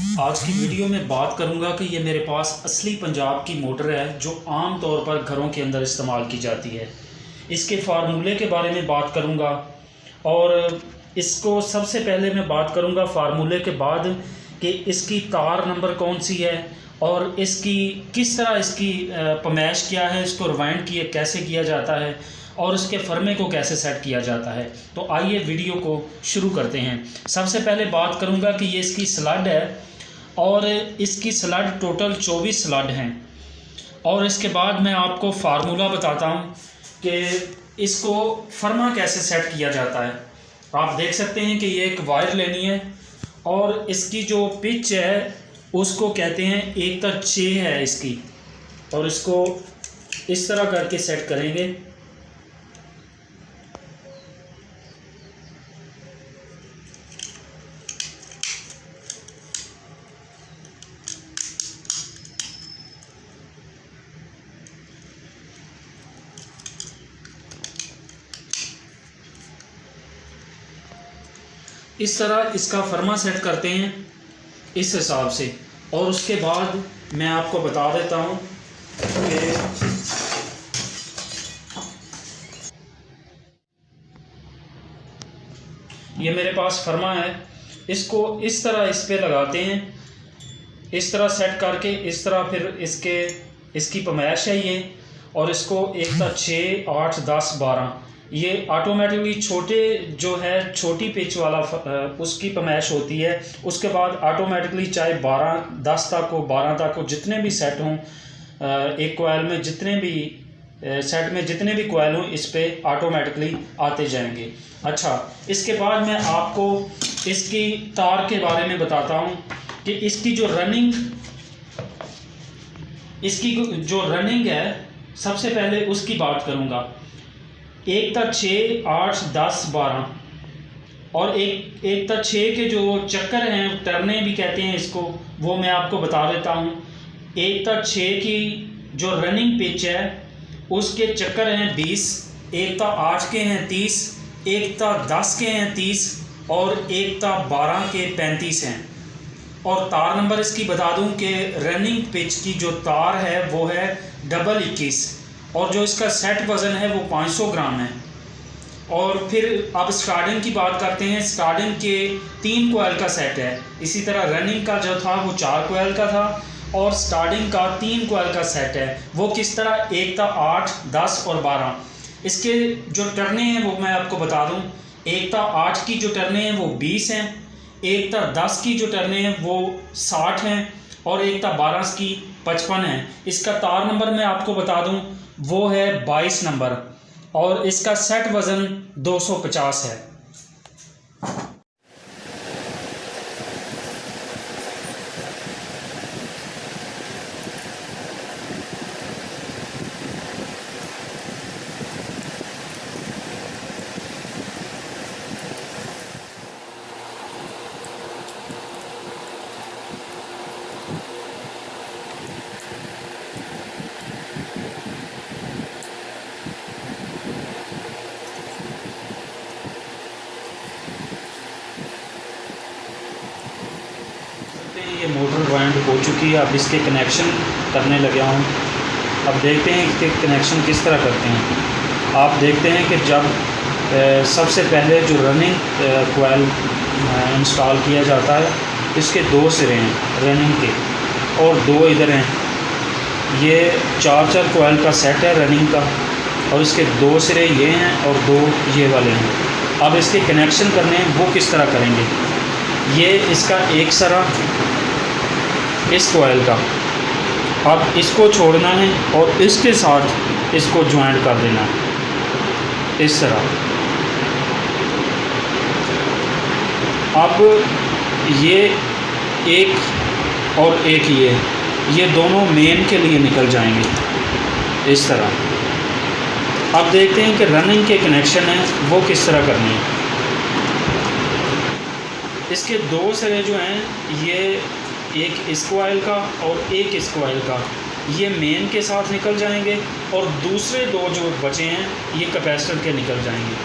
आज की वीडियो में बात करूंगा कि ये मेरे पास असली पंजाब की मोटर है जो आम तौर पर घरों के अंदर इस्तेमाल की जाती है। इसके फार्मूले के बारे में बात करूंगा और इसको सबसे पहले मैं बात करूंगा फार्मूले के बाद कि इसकी तार नंबर कौन सी है और इसकी किस तरह इसकी पमैश क्या है, इसको रिवाइंड किए कैसे किया जाता है और इसके फर्मे को कैसे सेट किया जाता है। तो आइए वीडियो को शुरू करते हैं। सबसे पहले बात करूंगा कि ये इसकी स्लड है और इसकी स्लड टोटल 24 स्लड हैं। और इसके बाद मैं आपको फार्मूला बताता हूँ कि इसको फर्मा कैसे सेट किया जाता है। आप देख सकते हैं कि ये एक वायर लेनी है और इसकी जो पिच है उसको कहते हैं 1/6 है इसकी, और इसको इस तरह करके सेट करेंगे। इस तरह इसका फर्मा सेट करते हैं इस हिसाब से। और उसके बाद मैं आपको बता देता हूँ कि ये मेरे पास फर्मा है। इसको इस तरह इस पे लगाते हैं, इस तरह सेट करके इस तरह फिर इसकी पमैश है ये, और इसको 1/6, 8, 10, 12 ये ऑटोमेटिकली छोटे जो है छोटी पिच वाला उसकी पमैश होती है। उसके बाद ऑटोमेटिकली चाहे 12, 10 तक हो, 12 तक हो, जितने भी सेट हों एक कोयल में, जितने भी सेट में जितने भी कोयल हों इस पे ऑटोमेटिकली आते जाएंगे। अच्छा, इसके बाद मैं आपको इसकी तार के बारे में बताता हूँ कि इसकी जो रनिंग है सबसे पहले उसकी बात करूँगा। 1/6, 8, 10, 12 और 1/6 के जो चक्कर हैं, टर्ने भी कहते हैं इसको, वो मैं आपको बता देता हूँ। 1/6 की जो रनिंग पिच है उसके चक्कर हैं 20, 1/8 के हैं 30, 1/10 के हैं 30 और 1/12 के 35 हैं। और तार नंबर इसकी बता दूं कि रनिंग पिच की जो तार है वो है 21 और जो इसका सेट वज़न है वो 500 ग्राम है। और फिर अब स्टार्टिंग की बात करते हैं। स्टार्टिंग के 3 कोयल का सेट है। इसी तरह रनिंग का जो था वो 4 कोयल का था और स्टार्टिंग का 3 कोयल का सेट है। वो किस तरह 1/8, 10 और 12। इसके जो टर्ने हैं वो मैं आपको बता दूं। 1/8 की जो टर्ने हैं वो 20 हैं, 1/10 की जो टर्ने हैं वो 60 हैं और 1/12 की 55 हैं। इसका तार नंबर मैं आपको बता दूं, वो है 22 नंबर और इसका सेट वज़न 250 है। ये मोटर वाइंड हो चुकी है। अब इसके कनेक्शन करने लगा हूँ। अब देखते हैं कि कनेक्शन किस तरह करते हैं। आप देखते हैं कि जब सबसे पहले जो रनिंग कोयल इंस्टॉल किया जाता है, इसके 2 सिरे हैं रनिंग के और 2 इधर हैं। ये 4 कोयल का सेट है रनिंग का और इसके 2 सिरे ये हैं और 2 ये वाले हैं। अब इसके कनेक्शन करने हैं, वो किस तरह करेंगे। ये इसका एक सिरा इस कोयल का, अब इसको छोड़ना है और इसके साथ इसको ज्वाइंट कर देना है इस तरह। अब ये एक और एक ये दोनों मेन के लिए निकल जाएंगे इस तरह। अब देखते हैं कि रनिंग के कनेक्शन हैं वो किस तरह करने हैं। इसके 2 सिरे जो हैं, ये एक इस कोयल का और एक इस कोयल का, ये मेन के साथ निकल जाएंगे और दूसरे 2 जो बचे हैं ये कैपेसिटर के निकल जाएंगे।